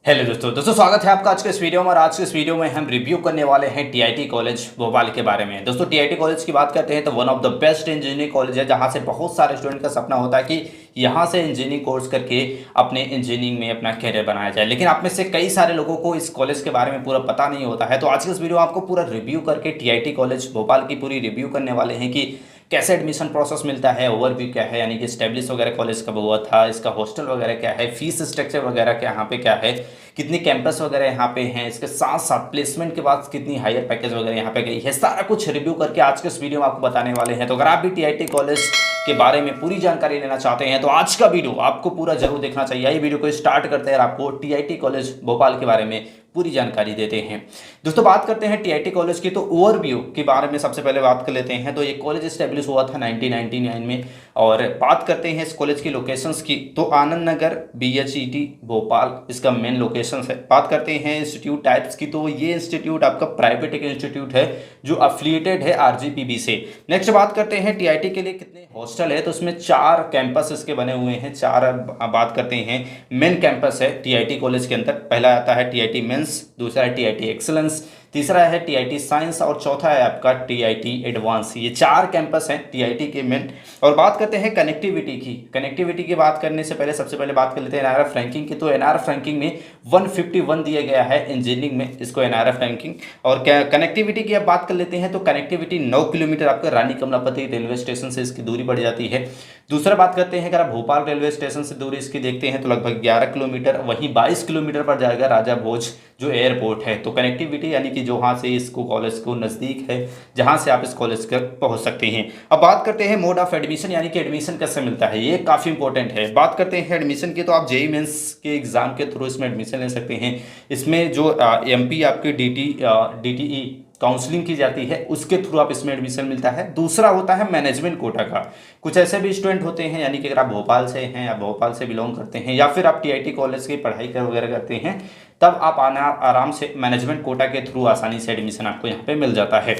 Hello दोस्तों स्वागत है आपका आज के इस वीडियो में। और आज के इस वीडियो में हम रिव्यू करने वाले हैं टीआईटी कॉलेज भोपाल के बारे में। दोस्तों टीआईटी कॉलेज की बात करते हैं तो one of the best engineering college है, जहां से बहुत सारे स्टूडेंट का सपना होता है कि यहां से इंजीनियरिंग कोर्स करके अपने इंजीनियरिंग में अपना कैरियर बनाया जाए। लेकिन आप में से कई सारे लोगों को इस कॉलेज के बारे में पूरा पता नहीं होता है। तो आज के इस वीडियो में आपको पूरा रिव्यू करके टीआईटी कॉलेज भोपाल की पूरी रिव्यू करने वाले हैं कि कैसे एडमिशन प्रोसेस मिलता है, ओवरव्यू क्या है, यानी कि स्टेब्लिश वगैरह कॉलेज कब हुआ था, इसका हॉस्टल वगैरह क्या है, फीस स्ट्रक्चर वगैरह क्या यहाँ पे क्या है, कितनी कैंपस वगैरह यहाँ पे हैं, इसके साथ साथ प्लेसमेंट के बाद कितनी हायर पैकेज वगैरह यहाँ पे गई है, सारा कुछ रिव्यू करके आज के इस वीडियो में आपको बताने वाले हैं। तो अगर आप भी टीआईटी कॉलेज के बारे में पूरी जानकारी लेना चाहते हैं तो आज का वीडियो आपको पूरा जरूर देखना चाहिए। ये वीडियो को स्टार्ट करते हैं और आपको टीआईटी कॉलेज भोपाल के बारे में पूरी जानकारी देते हैं। दोस्तों बात करते हैं टीआईटी कॉलेज की, तो ओवरव्यू के बारे में सबसे पहले बात कर लेते हैं। तो ये कॉलेज स्टैब्लिश हुआ था 1999 में। और बात करते हैं इस कॉलेज की लोकेशंस की, तो आनंद नगर बीएचईटी भोपाल इसका मेन लोकेशन है। बात करते हैं इंस्टीट्यूट टाइप्स की, तो ये इंस्टीट्यूट आपका प्राइवेट एक इंस्टीट्यूट है जो अफिलिएटेड है आरजीपीबी से। नेक्स्ट बात करते हैं टीआईटी के लिए कितने हॉस्टल है, तो उसमें 4 कैंपस इसके बने हुए हैं। 4 बात करते हैं मेन कैंपस है टीआईटी कॉलेज के अंदर। पहला आता है टीआईटी मेंस, दूसरा है टीआईटी एक्सीलेंस, तीसरा है टीआईटी साइंस और चौथा है आपका टीआईटी एडवांस। ये 4 कैंपस हैं टीआईटी के मेन। और बात करते हैं कनेक्टिविटी की। कनेक्टिविटी की बात करने से पहले सबसे पहले बात कर लेते हैं एनआरएफ रैंकिंग की। तो एनआरएफ रैंकिंग में 151 दिया गया है इंजीनियरिंग में इसको एनआरएफ रैंकिंग। और कनेक्टिविटी की अब बात कर लेते हैं, तो कनेक्टिविटी 9 किलोमीटर आपका रानी कमलापति रेलवे स्टेशन से इसकी दूरी बढ़ जाती है। दूसरा बात करते हैं, अगर आप भोपाल रेलवे स्टेशन से दूरी इसकी देखते हैं तो लगभग 11 किलोमीटर, वहीं 22 किलोमीटर पर जाएगा राजा भोज जो एयरपोर्ट है। तो कनेक्टिविटी यानी कि जो वहाँ से इसको कॉलेज को नज़दीक है, जहाँ से आप इस कॉलेज तक पहुँच सकते हैं। अब बात करते हैं मोड ऑफ एडमिशन, यानी कि एडमिशन कैसे मिलता है, ये काफ़ी इंपॉर्टेंट है। बात करते हैं एडमिशन की, तो आप जेईई मेंस के एग्ज़ाम के थ्रू इसमें एडमिशन ले सकते हैं। इसमें जो एमपी आपके डीटीई काउंसलिंग की जाती है उसके थ्रू आप इसमें एडमिशन मिलता है। दूसरा होता है मैनेजमेंट कोटा का। कुछ ऐसे भी स्टूडेंट होते हैं, यानी कि अगर आप भोपाल से हैं या भोपाल से बिलोंग करते हैं या फिर आप टीआईटी कॉलेज की पढ़ाई वगैरह करते हैं, तब आप आराम से मैनेजमेंट कोटा के थ्रू आसानी से एडमिशन आपको यहाँ पे मिल जाता है।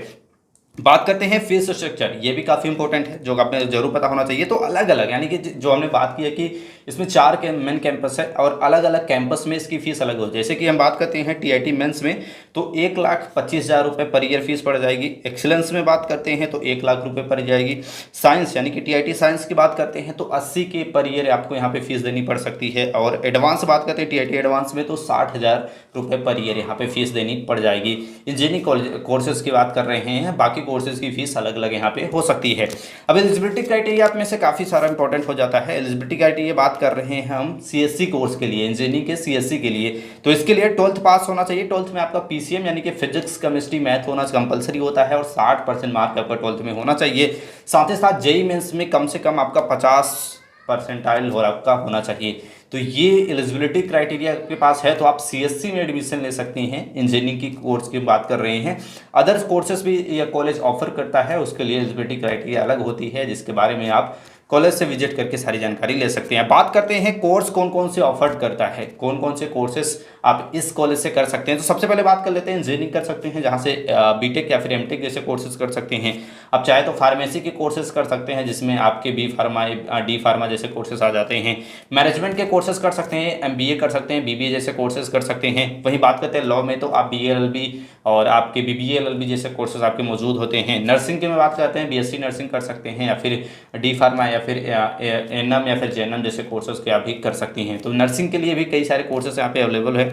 बात करते हैं फीस स्ट्रक्चर, ये भी काफ़ी इंपॉर्टेंट है जो आपने जरूर पता होना चाहिए। तो अलग अलग, यानी कि जो हमने बात की है कि इसमें 4 के मेन कैंपस है और अलग अलग कैंपस में इसकी फीस अलग हो। जैसे कि हम बात करते हैं टीआईटी मेंस में तो 1,25,000 रुपये पर ईयर फीस पड़ जाएगी। एक्सीलेंस में बात करते हैं तो 1 लाख रुपये पड़ जाएगी। साइंस यानी कि टीआईटी साइंस की बात करते हैं तो 80 के पर ईयर आपको यहाँ पे फीस देनी पड़ सकती है। और एडवांस बात करते हैं टीआईटी एडवांस में तो 60,000 रुपये पर ईयर यहाँ पे फीस देनी पड़ जाएगी। इंजीनियरिंग कोर्सेज की बात कर रहे हैं, बाकी कोर्सेज की फीस अलग अलग यहाँ पे हो सकती है। अब एलिजिबिलिटी क्राइटेरिया में से काफ़ी सारा इंपॉर्टेंट हो जाता है। एलिजिबिलिटी क्राइटेरिया बात कर रहे हैं हम सीएससी कोर्स के लिए, इंजीनियरिंग के सीएससी के लिए। तो इसके लिए 12th पास होना चाहिए। 12th में आपका पीसीएम यानी कि फिजिक्स केमिस्ट्री मैथ होना कंपलसरी होता है और 60% मार्क आपका 12th में होना चाहिए। साथ ही साथ जेईई मेंस में कम से कम आपका 50% हो आपका होना चाहिए। तो ये एलिजिबिलिटी क्राइटेरिया आपके पास है तो आप सीएससी में एडमिशन ले सकते हैं। इंजीनियरिंग की कोर्स की बात कर रहे हैं, अदर्स कोर्सेज भी यह कॉलेज ऑफर करता है, उसके लिए एलिजिबिलिटी क्राइटेरिया अलग होती है, जिसके बारे में आप कॉलेज से विजिट करके सारी जानकारी ले सकते हैं। बात करते हैं कोर्स कौन कौन से ऑफर करता है, कौन कौन से कोर्सेज आप इस कॉलेज से कर सकते हैं। तो सबसे पहले बात कर लेते हैं इंजीनियरिंग कर सकते हैं, जहाँ से बीटेक या फिर एमटेक जैसे कोर्सेज कर सकते हैं। आप चाहे तो फार्मेसी के कोर्सेज कर सकते हैं, जिसमें आपके बी फार्मा डी फार्मा जैसे कोर्सेज आ जाते हैं। मैनेजमेंट के कोर्सेज कर सकते हैं, एमबीए कर सकते हैं, बीबीए जैसे कोर्सेज कर सकते हैं। वहीं बात करते हैं लॉ में तो आप बीएलएलबी और आपके बीबीए एलएलबी जैसे कोर्सेज आपके मौजूद होते हैं। नर्सिंग के में बात करते हैं, बीएससी नर्सिंग कर सकते हैं, या फिर डी फार्मा या फिर एनएम या फिर जेएनएम जैसे कोर्सेज के आप भी कर सकती हैं। तो नर्सिंग के लिए भी कई सारे कोर्सेज यहाँ पे अवेलेबल है।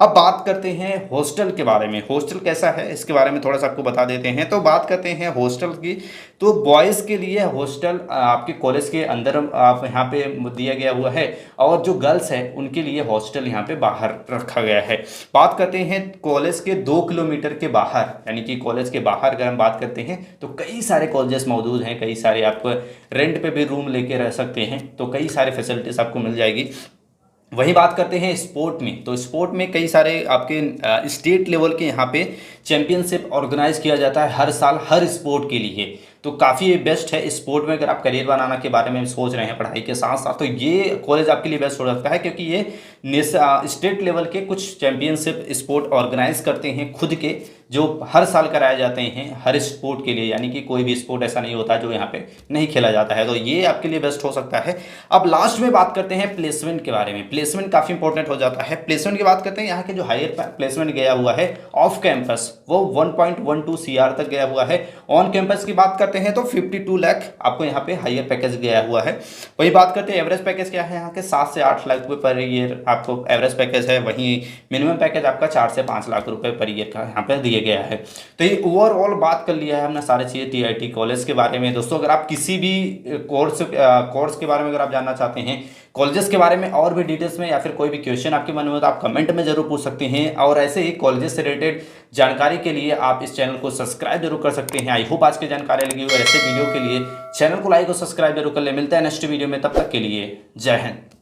अब बात करते हैं हॉस्टल के बारे में। हॉस्टल कैसा है इसके बारे में थोड़ा सा आपको बता देते हैं। तो बात करते हैं हॉस्टल की, तो बॉयज़ के लिए हॉस्टल आपके कॉलेज के अंदर आप यहाँ पे दिया गया हुआ है, और जो गर्ल्स है उनके लिए हॉस्टल यहाँ पे बाहर रखा गया है। बात करते हैं कॉलेज के 2 किलोमीटर के बाहर, यानी कि कॉलेज के बाहर अगर हम बात करते हैं तो कई सारे कॉलेजेस मौजूद हैं, कई सारे आप रेंट पे भी रूम लेके रह सकते हैं, तो कई सारे फैसिलिटीज़ आपको मिल जाएगी। वही बात करते हैं स्पोर्ट में, तो स्पोर्ट में कई सारे आपके स्टेट लेवल के यहाँ पे चैंपियनशिप ऑर्गेनाइज किया जाता है हर साल हर स्पोर्ट के लिए। तो काफ़ी बेस्ट है स्पोर्ट में। अगर आप करियर बनाना के बारे में सोच रहे हैं पढ़ाई के साथ साथ, तो ये कॉलेज आपके लिए बेस्ट हो सकता है, क्योंकि ये स्टेट लेवल के कुछ चैंपियनशिप स्पोर्ट ऑर्गेनाइज करते हैं खुद के, जो हर साल कराए जाते हैं हर स्पोर्ट के लिए, यानी कि कोई भी स्पोर्ट ऐसा नहीं होता जो यहाँ पे नहीं खेला जाता है, तो ये आपके लिए बेस्ट हो सकता है। अब लास्ट में बात करते हैं प्लेसमेंट के बारे में। प्लेसमेंट काफ़ी इंपॉर्टेंट हो जाता है। प्लेसमेंट की बात करते हैं, यहाँ के जो हायर प्लेसमेंट गया हुआ है ऑफ कैंपस वो 1.12 CR तक गया हुआ है। ऑन कैंपस की बात करते हैं तो 52 लाख आपको यहाँ पे हायर पैकेज गया हुआ है। वही बात करते हैं एवरेज पैकेज क्या है, यहाँ के 7 से 8 लाख रुपये पर ईयर आपको एवरेज पैकेज है। वहीं मिनिमम पैकेज आपका 4 से 5 लाख रुपये पर ईयर का यहाँ पे दिया गया है। तो ये ओवरऑल बात कर लिया है हमने सारी चीज़ें टीआईटी कॉलेज के बारे में। दोस्तों अगर आप किसी भी कोर्स के बारे में अगर आप जानना चाहते हैं, कॉलेजेस के बारे में और भी डिटेल्स में, या फिर कोई भी क्वेश्चन आपके मन में हो तो आप कमेंट में जरूर पूछ सकते हैं। और ऐसे ही कॉलेजेस से रिलेटेड जानकारी के लिए आप इस चैनल को सब्सक्राइब जरूर कर सकते हैं। आई होप आज की जानकारी लगी हो, और ऐसे वीडियो के लिए चैनल को लाइक और सब्सक्राइब जरूर कर ले। मिलता है नेक्स्ट वीडियो में, तब तक के लिए जय हिंद।